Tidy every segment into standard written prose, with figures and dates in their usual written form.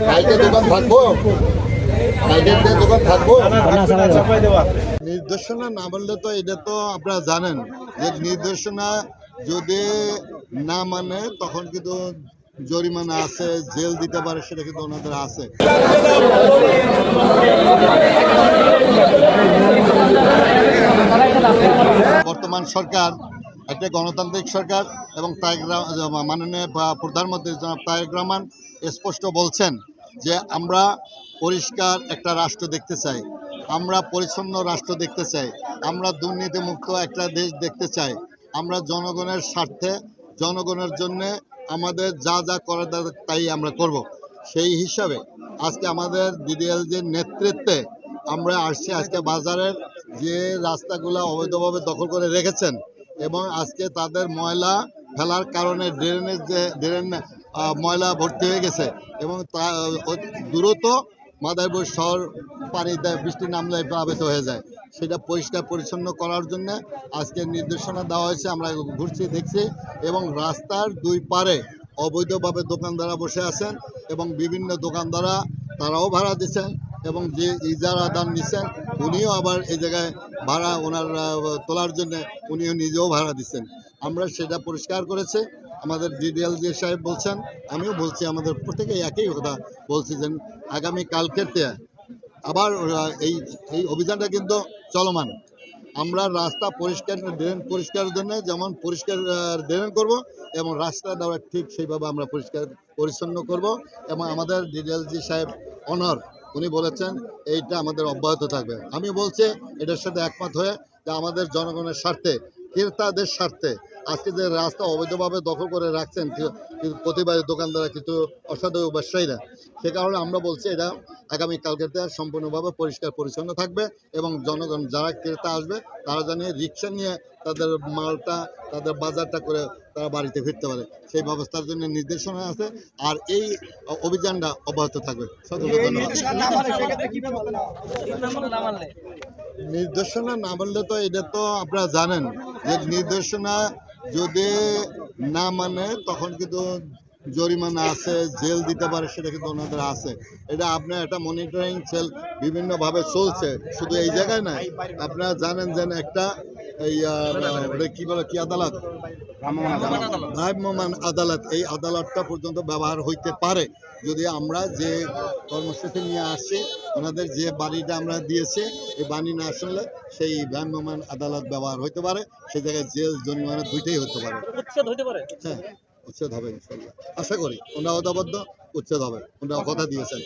কালকে দোকান থাকবো, নির্দেশনা না বললে তো এটা তো আপনারা জানেন যে নির্দেশনা যদি না মানে তখন কিন্তু জরিমানা আছে, জেল দিতে পারে, সেটা কিন্তু ওনাদের আছে। বর্তমান সরকার একটা গণতান্ত্রিক সরকার এবং মাননীয় প্রধানমন্ত্রী জনাব তারেক রহমান স্পষ্ট বলছেন যে আমরা পরিষ্কার একটা রাষ্ট্র দেখতে চাই, আমরা পরিচ্ছন্ন রাষ্ট্র দেখতে চাই, আমরা দুর্নীতিমুক্ত একটা দেশ দেখতে চাই, আমরা জনগণের স্বার্থে জনগণের জন্য আমাদের যা যা করার তাই আমরা করব। সেই হিসাবে আজকে আমাদের ডিডিএলজির নেতৃত্বে আমরা আসছি। আজকে বাজারের যে রাস্তাগুলো অবৈধভাবে দখল করে রেখেছেন এবং আজকে তাদের ময়লা ফেলার কারণে ড্রেন ময়লা ভর্তি হয়ে গেছে এবং তা দ্রুত মাদারীপুর শহর পানিতে বৃষ্টি নামলে প্লাবিত হয়ে যায়, সেটা পরিষ্কার পরিচ্ছন্ন করার জন্য আজকে নির্দেশনা দেওয়া হয়েছে। আমরা ঘুরছি, দেখছি এবং রাস্তার দুই পারে অবৈধভাবে দোকানদাররা বসে আছেন এবং বিভিন্ন দোকানদাররা তারাও ভাড়া দিচ্ছেন এবং যে ইজারাদার নিচ্ছেন উনিও আবার এই জায়গায় ভাড়া ওনার তোলার জন্য উনিও নিজেও ভাড়া দিচ্ছেন। আমরা সেটা পরিষ্কার করেছি। আমাদের ডিডিএলজি সাহেব বলছেন, আমিও বলছি, আমাদের প্রত্যেকেই একই কথা বলছি যে আগামী কালকের আবার এই অভিযানটা কিন্তু চলমান। আমরা রাস্তা পরিষ্কার, ড্রেন পরিষ্কারের জন্য যেমন পরিষ্কার ড্রেন করব এবং রাস্তা দেওয়া ঠিক সেইভাবে আমরা পরিষ্কার পরিচ্ছন্ন করব এবং আমাদের ডিডিএলজি সাহেব অনর উনি বলেছেন এইটা আমাদের অব্যাহত থাকবে। আমি বলছি এটার সাথে একমত হয়ে যে আমাদের জনগণের স্বার্থে, ক্রেতাদের স্বার্থে আজকে যে রাস্তা অবৈধভাবে দখল করে রাখছেন প্রতিবাদী দোকানদাররা, কিন্তু অসাধু ব্যবসায়ীরা, সে কারণে আমরা বলছি এটা আগামী কালকেতে সম্পূর্ণভাবে পরিষ্কার পরিচ্ছন্ন থাকবে এবং জনগণ যারা ক্রেতা আসবে তারা জানিয়ে রিক্সা নিয়ে তাদের মালটা, তাদের বাজারটা করে তারা বাড়িতে ফিরতে পারে, সেই ব্যবস্থার জন্য নির্দেশনা আছে। আর এই অভিযানটা অব্যাহত থাকবে। সকলকে ধন্যবাদ। নির্দেশনা না বললে তো এটা তো আপনারা জানেন যে নির্দেশনা যদি না মানে তখন কিন্তু জরিমানা আছে, জেল দিতে পারে, সেটা কিন্তু ওনাদের আছে। এটা আপনার একটা মনিটরিং সেল বিভিন্নভাবে চলছে, শুধু এই জায়গায় না। আপনারা জানেন যে একটা এই কি বলে, কি আদালত, ভ্রাম্যমাণ আদালত, এই আদালতটা পর্যন্ত ব্যবহার হইতে পারে যদি আমরা যে কর্মসূচি নিয়ে আসছি, ওনাদের যে বাড়িটা আমরা দিয়েছি, এই বাণী না আসলে সেই ভ্রাম্যমাণ আদালত ব্যবহার হইতে পারে। সেই জায়গায় জেল জরিমানা দুইটাই হতে পারে। হ্যাঁ, উচ্ছেদ হবে ইনশাল্লাহ, আশা করি। ওনারা অদাবদ্ধ, উচ্ছেদ হবে, ওনারা কথা দিয়েছেন।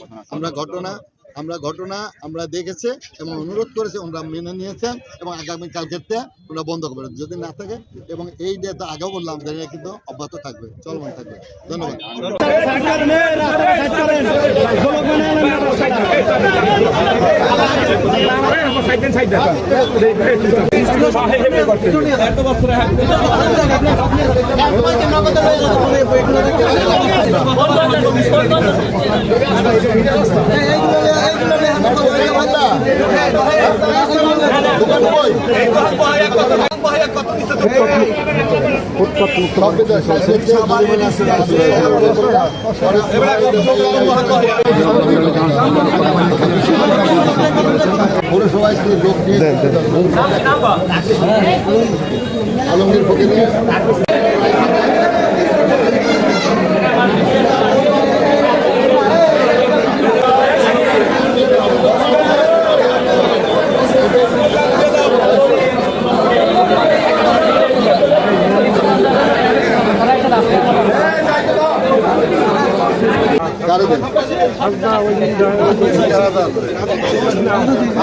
ঘটনা আমরা দেখেছি এবং অনুরোধ করেছি, ওনারা মেনে নিয়েছেন এবং আগামী কালকেতে ওনারা বন্ধ করবে যদি না থাকে। এবং এই ডেটা আগেও বললাম যে কিন্তু অব্যাহত থাকবে, চলমান থাকবে। ধন্যবাদ। পৌরসভায় লোক নিয়ে আলমগীর ফকির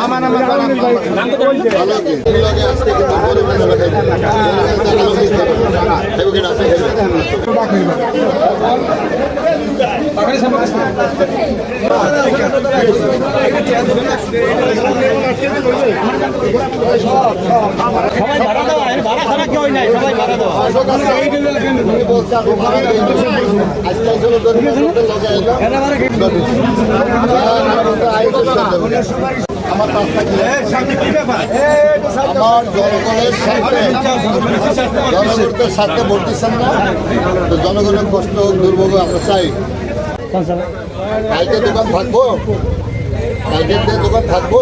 আমার জনগণের স্বার্থে ভোট দিচ্ছেন না, তো জনগণের কষ্ট দুর্ভোগ আমরা চাই। কালকে দোকান থাকবো, কালকে দোকান থাকবো।